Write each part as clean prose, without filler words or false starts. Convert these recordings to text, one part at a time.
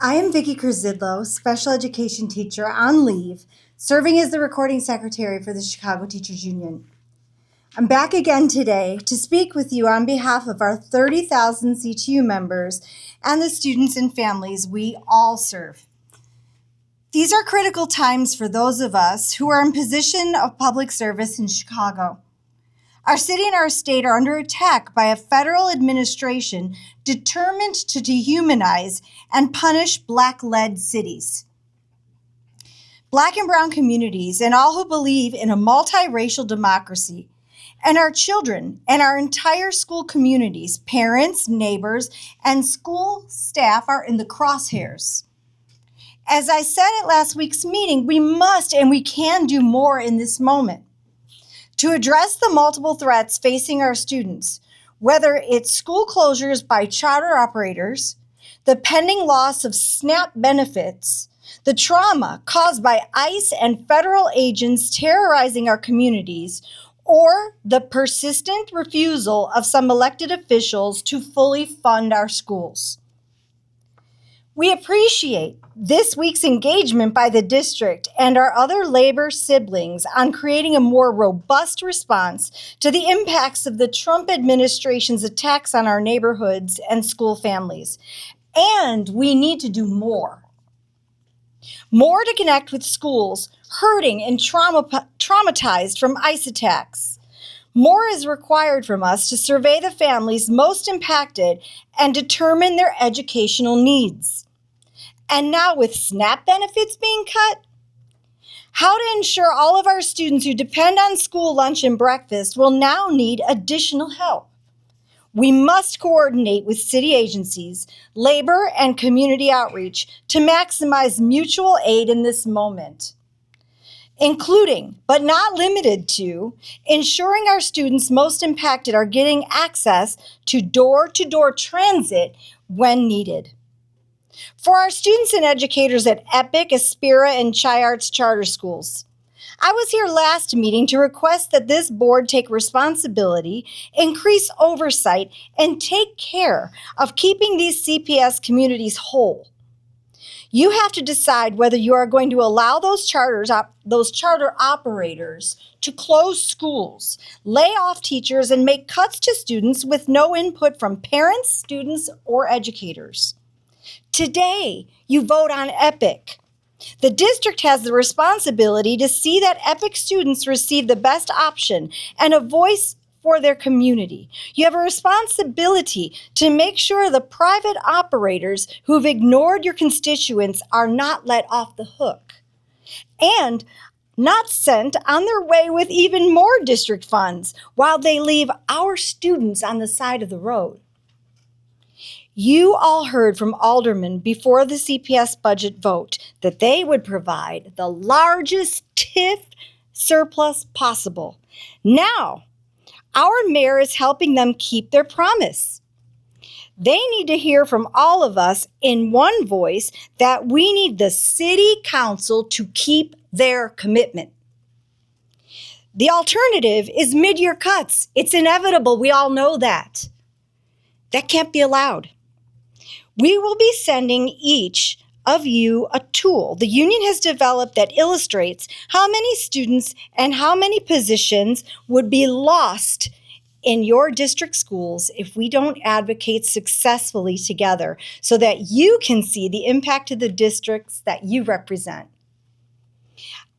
I am Vicki Kurzydlo, special education teacher on leave, serving as the recording secretary for the Chicago Teachers Union. I'm back again today to speak with you on behalf of our 30,000 CTU members and the students and families we all serve. These are critical times for those of us who are in position of public service in Chicago. Our city and our state are under attack by a federal administration determined to dehumanize and punish Black-led cities. Black and brown communities and all who believe in a multiracial democracy, and our children and our entire school communities, parents, neighbors, and school staff are in the crosshairs. As I said at last week's meeting, we must and we can do more in this moment. To address the multiple threats facing our students, whether it's school closures by charter operators, the pending loss of SNAP benefits, the trauma caused by ICE and federal agents terrorizing our communities, or the persistent refusal of some elected officials to fully fund our schools. We appreciate this week's engagement by the district and our other labor siblings on creating a more robust response to the impacts of the Trump administration's attacks on our neighborhoods and school families. And we need to do more. More to connect with schools hurting and traumatized from ICE attacks. More is required from us to survey the families most impacted and determine their educational needs. And now with SNAP benefits being cut, how to ensure all of our students who depend on school lunch and breakfast will now need additional help. We must coordinate with city agencies, labor, and community outreach to maximize mutual aid in this moment, including, but not limited to, ensuring our students most impacted are getting access to door-to-door transit when needed. For our students and educators at EPIC, Aspira, and Chi-Arts charter schools, I was here last meeting to request that this board take responsibility, increase oversight, and take care of keeping these CPS communities whole. You have to decide whether you are going to allow those charter operators to close schools, lay off teachers, and make cuts to students with no input from parents, students, or educators. Today, you vote on EPIC. The district has the responsibility to see that EPIC students receive the best option and a voice for their community. You have a responsibility to make sure the private operators who've ignored your constituents are not let off the hook and not sent on their way with even more district funds while they leave our students on the side of the road. You all heard from aldermen before the CPS budget vote that they would provide the largest TIF surplus possible. Now, our mayor is helping them keep their promise. They need to hear from all of us in one voice that we need the city council to keep their commitment. The alternative is mid-year cuts. It's inevitable. We all know that. That can't be allowed. We will be sending each of you a tool the union has developed that illustrates how many students and how many positions would be lost in your district schools if we don't advocate successfully together so that you can see the impact of the districts that you represent.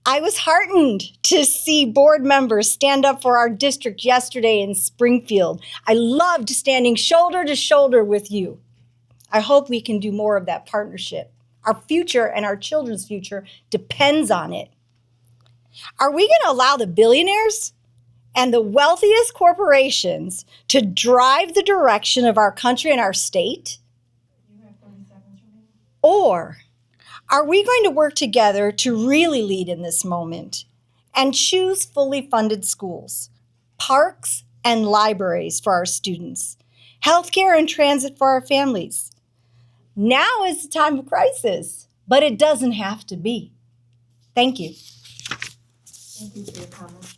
I was heartened to see board members stand up for our district yesterday in Springfield. I loved standing shoulder to shoulder with you. I hope we can do more of that partnership. Our future and our children's future depends on it. Are we going to allow the billionaires and the wealthiest corporations to drive the direction of our country and our state? Or are we going to work together to really lead in this moment and choose fully funded schools, parks and libraries for our students, healthcare and transit for our families? Now is the time of crisis, but it doesn't have to be. Thank you. Thank you for your comments.